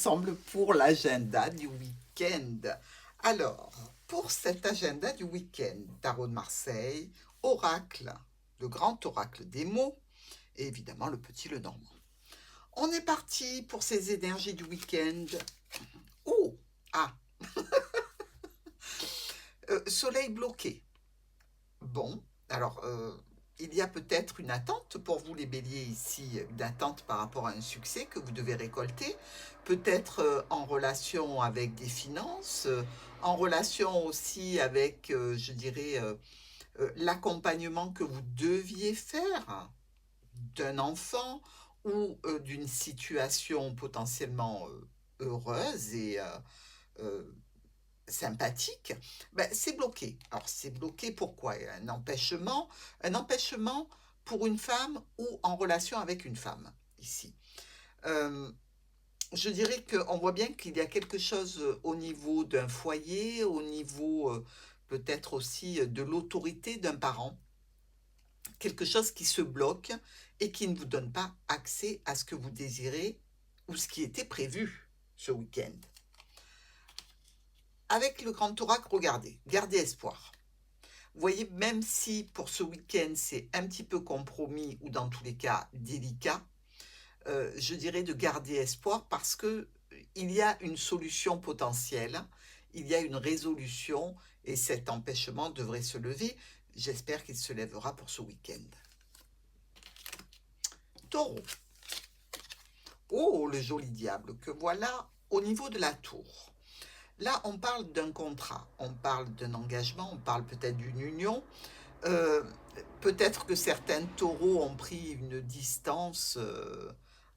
ensemble pour l'agenda du week-end. Alors, pour cet agenda du week-end, Tarot de Marseille, oracle, le grand oracle des mots, et évidemment le petit Lenormand. On est parti pour ces énergies du week-end. Oh, ah, soleil bloqué. Bon, alors, il y a peut-être une attente pour vous les béliers ici, une attente par rapport à un succès que vous devez récolter, peut-être en relation avec des finances, en relation aussi avec, je dirais, l'accompagnement que vous deviez faire d'un enfant ou d'une situation potentiellement heureuse et euh, sympathique, ben, c'est bloqué. Alors c'est bloqué pourquoi? Un empêchement pour une femme ou en relation avec une femme, ici. Euh, je dirais qu'on voit bien qu'il y a quelque chose au niveau d'un foyer, au niveau peut-être aussi de l'autorité d'un parent, quelque chose qui se bloque et qui ne vous donne pas accès à ce que vous désirez ou ce qui était prévu ce week-end. Avec le grand oracle, regardez, gardez espoir. Vous voyez, même si pour ce week-end, c'est un petit peu compromis ou dans tous les cas délicat, je dirais de garder espoir parce que il y a une solution potentielle, il y a une résolution et cet empêchement devrait se lever. J'espère qu'il se lèvera pour ce week-end. Taureau. Oh, le joli diable que voilà au niveau de la tour. Là, on parle d'un contrat, on parle d'un engagement, on parle peut-être d'une union. Euh, Peut-être que certains taureaux ont pris une distance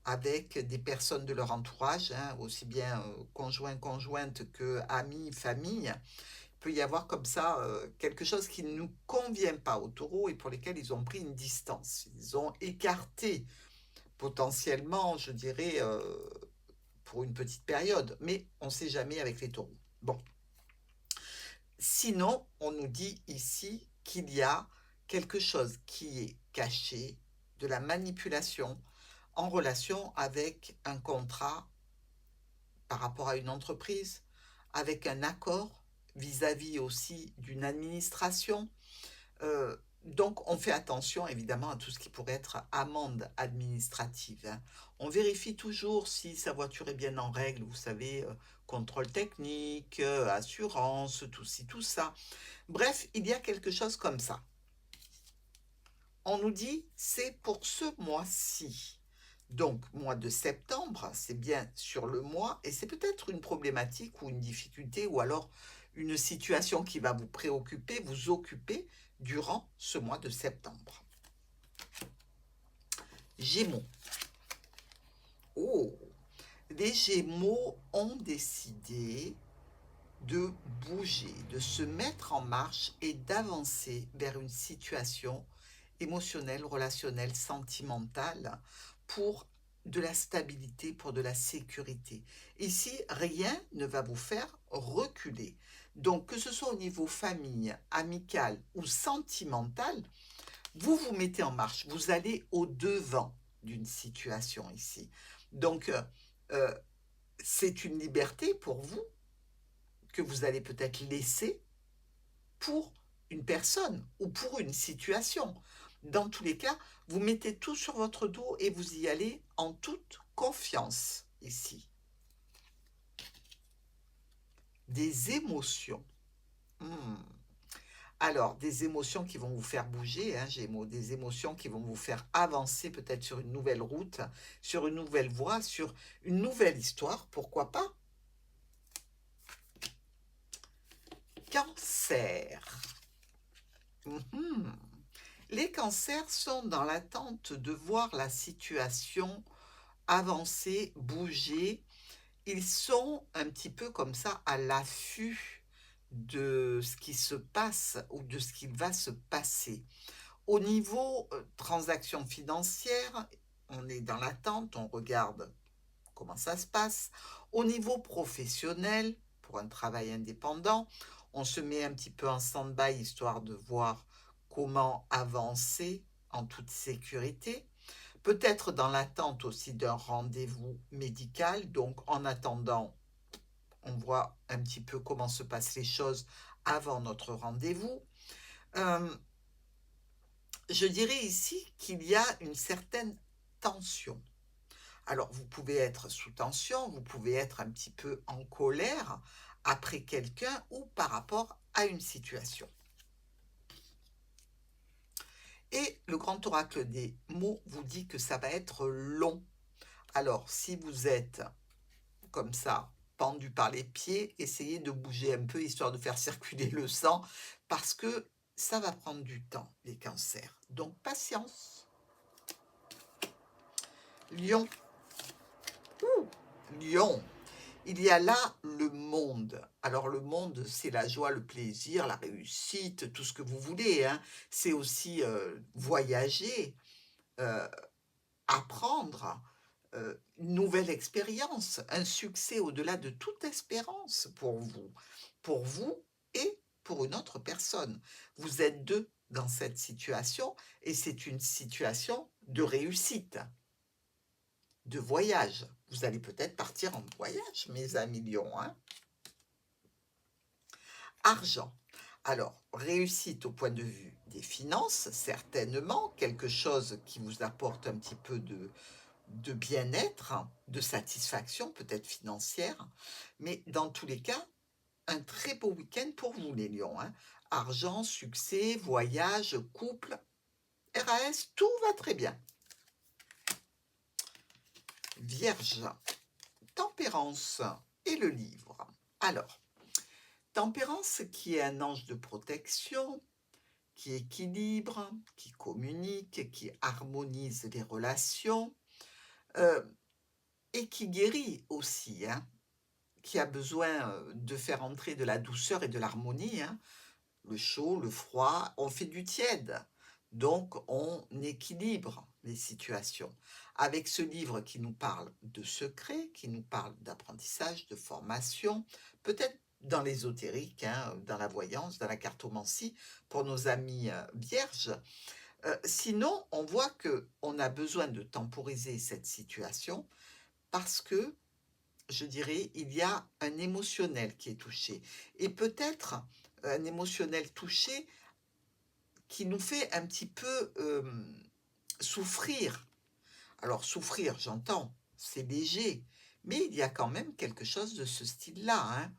avec des personnes de leur entourage, hein, aussi bien conjoints, conjointes que amis, famille. Il peut y avoir comme ça quelque chose qui ne nous convient pas aux taureaux et pour lesquels ils ont pris une distance. Ils ont écarté potentiellement, je dirais, pour une petite période, mais on ne sait jamais avec les taureaux. Bon. Sinon, on nous dit ici qu'il y a quelque chose qui est caché, de la manipulation en relation avec un contrat par rapport à une entreprise, avec un accord vis-à-vis aussi d'une administration. Donc, on fait attention évidemment à tout ce qui pourrait être amende administrative, hein. On vérifie toujours si sa voiture est bien en règle, vous savez, contrôle technique, assurance, tout ci, tout ça. Bref, il y a quelque chose comme ça. On nous dit c'est pour ce mois-ci. Donc, mois de septembre, c'est bien sur le mois, et c'est peut-être une problématique ou une difficulté, ou alors une situation qui va vous préoccuper, vous occuper durant ce mois de septembre. Gémeaux. Oh, les Gémeaux ont décidé de bouger, de se mettre en marche et d'avancer vers une situation émotionnelle, relationnelle, sentimentale pour de la stabilité, pour de la sécurité. Ici, rien ne va vous faire reculer. Donc, que ce soit au niveau famille, amical ou sentimental, vous vous mettez en marche, vous allez au-devant d'une situation ici. Donc, euh, c'est une liberté pour vous que vous allez peut-être laisser pour une personne ou pour une situation. Dans tous les cas, vous mettez tout sur votre dos et vous y allez en toute confiance ici. Des émotions. Hmm. Alors, des émotions qui vont vous faire bouger, hein, Gémeaux, des émotions qui vont vous faire avancer peut-être sur une nouvelle route, sur une nouvelle voie, sur une nouvelle histoire, pourquoi pas. Cancer. Mhm. Les cancers sont dans l'attente de voir la situation avancer, bouger. Ils sont un petit peu comme ça à l'affût de ce qui se passe ou de ce qui va se passer. Au niveau transactions financières, on est dans l'attente, on regarde comment ça se passe. Au niveau professionnel, pour un travail indépendant, on se met un petit peu en stand-by histoire de voir comment avancer en toute sécurité. Peut-être dans l'attente aussi d'un rendez-vous médical. Donc, en attendant, on voit un petit peu comment se passent les choses avant notre rendez-vous. Je dirais ici qu'il y a une certaine tension. Alors, vous pouvez être sous tension, vous pouvez être un petit peu en colère après quelqu'un ou par rapport à une situation. Et le grand oracle des mots vous dit que ça va être long. Alors, si vous êtes comme ça, pendu par les pieds, essayez de bouger un peu histoire de faire circuler le sang parce que ça va prendre du temps, les cancers. Donc, patience. Lion. Lion. Il y a là le monde. Alors le monde, c'est la joie, le plaisir, la réussite, tout ce que vous voulez, hein. C'est aussi voyager, euh, apprendre, une nouvelle expérience, un succès au-delà de toute espérance pour vous et pour une autre personne. Vous êtes deux dans cette situation et c'est une situation de réussite, de voyage. Vous allez peut-être partir en voyage, mes amis lions, hein. Argent. Alors, réussite au point de vue des finances, certainement, quelque chose qui vous apporte un petit peu de bien-être, de satisfaction, peut-être financière, mais dans tous les cas, un très beau week-end pour vous, les lions, hein. Argent, succès, voyage, couple, RAS, tout va très bien. Vierge, tempérance et le livre. Alors, tempérance qui est un ange de protection, qui équilibre, qui communique, qui harmonise les relations euh, et qui guérit aussi, hein, qui a besoin de faire entrer de la douceur et de l'harmonie, hein. Le chaud, le froid, on fait du tiède. Donc, on équilibre les situations. Avec ce livre qui nous parle de secrets, qui nous parle d'apprentissage, de formation, peut-être dans l'ésotérique, hein, dans la voyance, dans la cartomancie, pour nos amis vierges. Sinon, on voit qu'on a besoin de temporiser cette situation parce que, je dirais, il y a un émotionnel qui est touché. Et peut-être un émotionnel touché qui nous fait un petit peu souffrir. Alors, souffrir, j'entends, c'est léger, mais il y a quand même quelque chose de ce style-là, hein.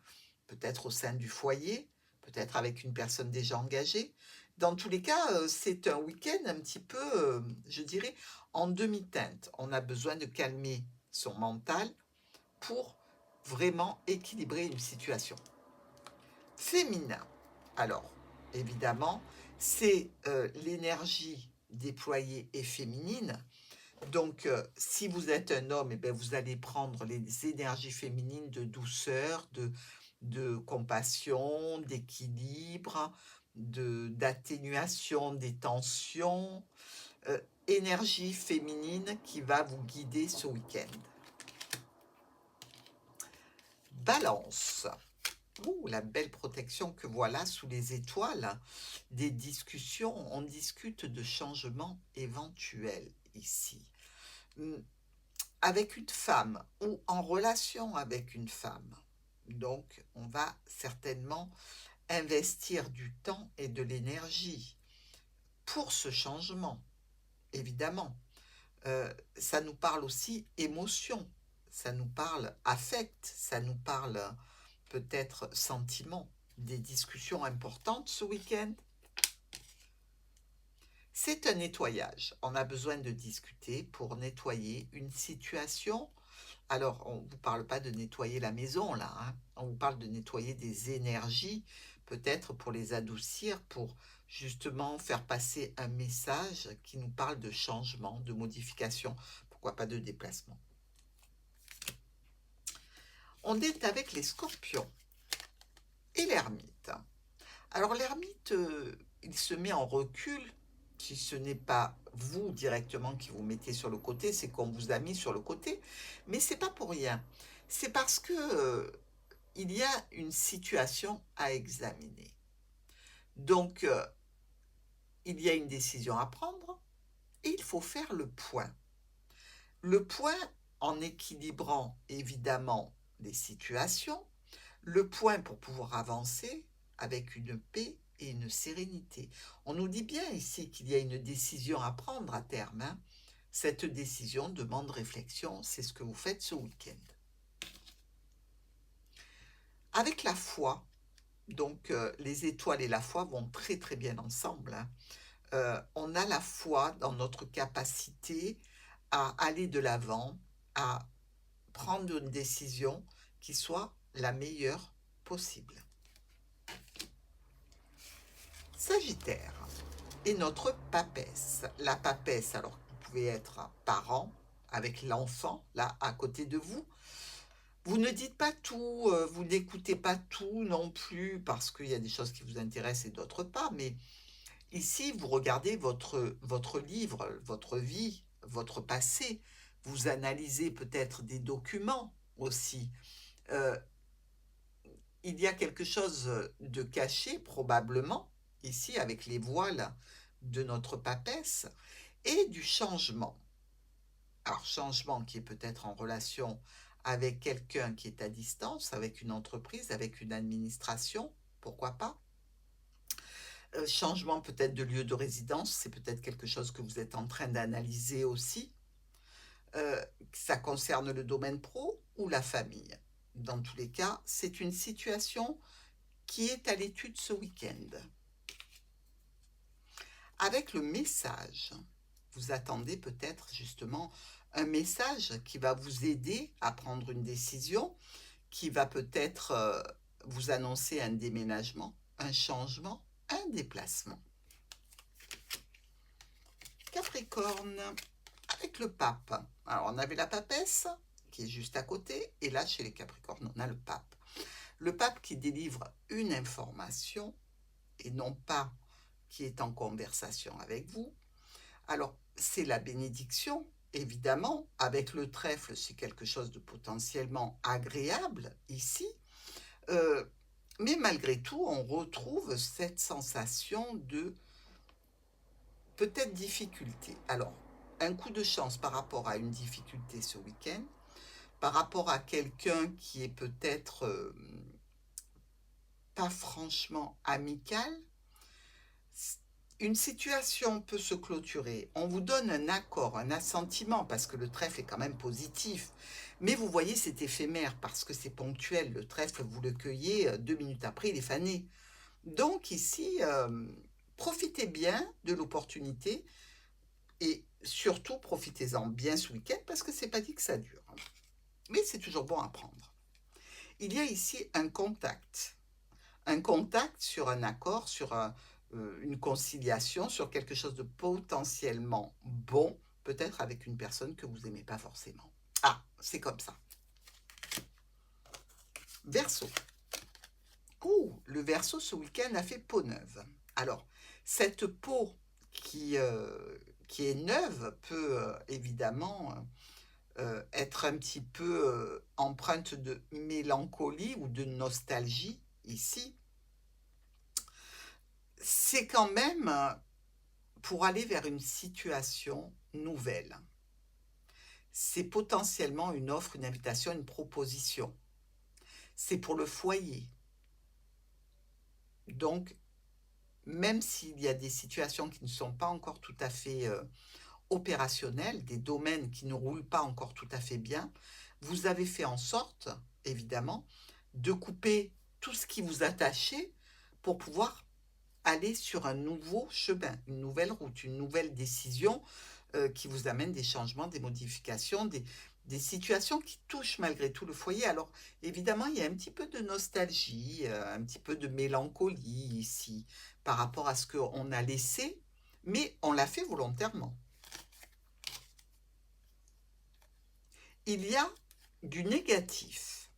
Peut-être au sein du foyer, peut-être avec une personne déjà engagée. Dans tous les cas, c'est un week-end un petit peu, je dirais, en demi-teinte. On a besoin de calmer son mental pour vraiment équilibrer une situation. Féminin. Alors, évidemment, c'est l'énergie déployée et féminine. Donc, si vous êtes un homme, eh bien, vous allez prendre les énergies féminines de douceur, de compassion, d'équilibre, d'atténuation des tensions. Énergie féminine qui va vous guider ce week-end. Balance. Ouh, la belle protection que voilà sous les étoiles. Des discussions, on discute de changements éventuels ici. Avec une femme ou en relation avec une femme. Donc, on va certainement investir du temps et de l'énergie pour ce changement, évidemment. Ça nous parle aussi émotion, ça nous parle affect, ça nous parle peut-être sentiment, des discussions importantes ce week-end. C'est un nettoyage. On a besoin de discuter pour nettoyer une situation. Alors, on ne vous parle pas de nettoyer la maison, là, hein. On vous parle de nettoyer des énergies, peut-être pour les adoucir, pour justement faire passer un message qui nous parle de changement, de modification, pourquoi pas de déplacement. On est avec les scorpions et l'ermite. Alors l'ermite, il se met en recul. Si ce n'est pas vous directement qui vous mettez sur le côté, c'est qu'on vous a mis sur le côté. Mais c'est pas pour rien. C'est parce que il y a une situation à examiner. Donc, il y a une décision à prendre et il faut faire le point. Le point en équilibrant évidemment les situations, le point pour pouvoir avancer avec une paix et une sérénité. On nous dit bien ici qu'il y a une décision à prendre à terme, hein. Cette décision demande réflexion, c'est ce que vous faites ce week-end. Avec la foi, donc les étoiles et la foi vont très très bien ensemble, hein. On a la foi dans notre capacité à aller de l'avant, à prendre une décision qui soit la meilleure possible. Sagittaire et notre papesse. La papesse, alors vous pouvez être parent avec l'enfant là à côté de vous. Vous ne dites pas tout, vous n'écoutez pas tout non plus parce qu'il y a des choses qui vous intéressent et d'autres pas, mais ici vous regardez votre livre, votre vie, votre passé, vous analysez peut-être des documents aussi. Euh, il y a quelque chose de caché probablement ici avec les voiles de notre papesse et du changement. Alors changement qui est peut-être en relation avec quelqu'un qui est à distance, avec une entreprise, avec une administration, pourquoi pas. Changement peut-être de lieu de résidence, c'est peut-être quelque chose que vous êtes en train d'analyser aussi. Ça concerne le domaine pro ou la famille. Dans tous les cas, c'est une situation qui est à l'étude ce week-end. Avec le message, vous attendez peut-être justement un message qui va vous aider à prendre une décision, qui va peut-être vous annoncer un déménagement, un changement, un déplacement. Capricorne, avec le pape. Alors on avait la papesse qui est juste à côté, et là chez les Capricornes on a le pape. Le pape qui délivre une information et non pas qui est en conversation avec vous. Alors, c'est la bénédiction, évidemment. Avec le trèfle, c'est quelque chose de potentiellement agréable ici. Mais malgré tout, on retrouve cette sensation de peut-être difficulté. Alors, un coup de chance par rapport à une difficulté ce week-end, par rapport à quelqu'un qui est peut-être pas franchement amical. Une situation peut se clôturer, on vous donne un accord, un assentiment, parce que le trèfle est quand même positif, mais vous voyez c'est éphémère, parce que c'est ponctuel, le trèfle vous le cueillez, 2 minutes après il est fané. Donc ici, profitez bien de l'opportunité, et surtout profitez-en bien ce week-end, parce que c'est pas dit que ça dure, mais c'est toujours bon à prendre. Il y a ici un contact sur un accord, sur une conciliation, sur quelque chose de potentiellement bon, peut-être avec une personne que vous n'aimez pas forcément. Ah, c'est comme ça. Verseau. Le Verseau ce week-end a fait peau neuve. Alors, cette peau qui est neuve peut évidemment être un petit peu empreinte de mélancolie ou de nostalgie ici. C'est quand même pour aller vers une situation nouvelle. C'est potentiellement une offre, une invitation, une proposition. C'est pour le foyer. Donc, même s'il y a des situations qui ne sont pas encore tout à fait opérationnelles, des domaines qui ne roulent pas encore tout à fait bien, vous avez fait en sorte, évidemment, de couper tout ce qui vous attachait pour pouvoir aller sur un nouveau chemin, une nouvelle route, une nouvelle décision qui vous amène des changements, des modifications, des situations qui touchent malgré tout le foyer. Alors évidemment, il y a un petit peu de nostalgie, un petit peu de mélancolie ici par rapport à ce qu'on a laissé, mais on l'a fait volontairement. Il y a du négatif.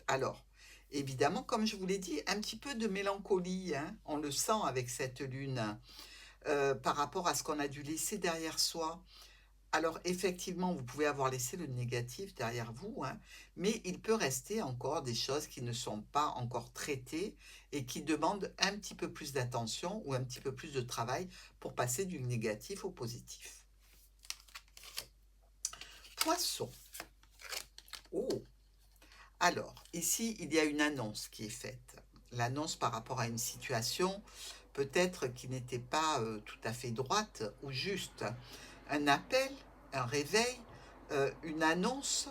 Alors, évidemment, comme je vous l'ai dit, un petit peu de mélancolie, hein, on le sent avec cette lune, par rapport à ce qu'on a dû laisser derrière soi. Alors, effectivement, vous pouvez avoir laissé le négatif derrière vous, hein, mais il peut rester encore des choses qui ne sont pas encore traitées et qui demandent un petit peu plus d'attention ou un petit peu plus de travail pour passer du négatif au positif. Poisson. Oh, alors, ici, il y a une annonce qui est faite. L'annonce par rapport à une situation, peut-être qui n'était pas tout à fait droite ou juste. Un appel, un réveil, une annonce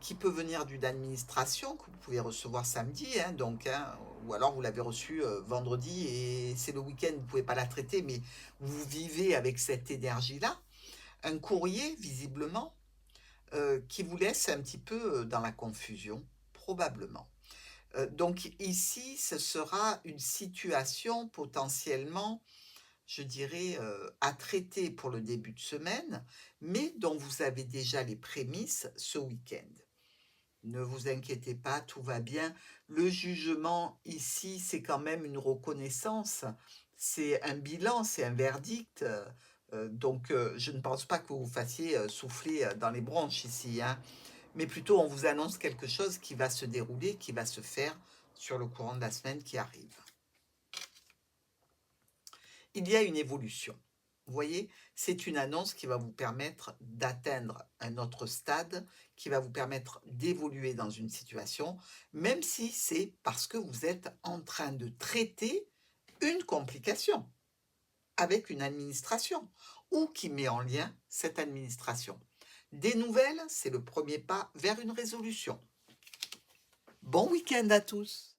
qui peut venir d'une administration que vous pouvez recevoir samedi, hein, donc, hein, ou alors vous l'avez reçue vendredi et c'est le week-end, vous ne pouvez pas la traiter, mais vous vivez avec cette énergie-là. Un courrier, visiblement, qui vous laisse un petit peu dans la confusion, probablement. Donc ici, ce sera une situation potentiellement, je dirais, à traiter pour le début de semaine, mais dont vous avez déjà les prémices ce week-end. Ne vous inquiétez pas, tout va bien. Le jugement ici, c'est quand même une reconnaissance, c'est un bilan, c'est un verdict. Donc, je ne pense pas que vous fassiez souffler dans les bronches ici, hein, mais plutôt on vous annonce quelque chose qui va se dérouler, qui va se faire sur le courant de la semaine qui arrive. Il y a une évolution. Vous voyez, c'est une annonce qui va vous permettre d'atteindre un autre stade, qui va vous permettre d'évoluer dans une situation, même si c'est parce que vous êtes en train de traiter une complication avec une administration ou qui met en lien cette administration. Des nouvelles, c'est le premier pas vers une résolution. Bon week-end à tous!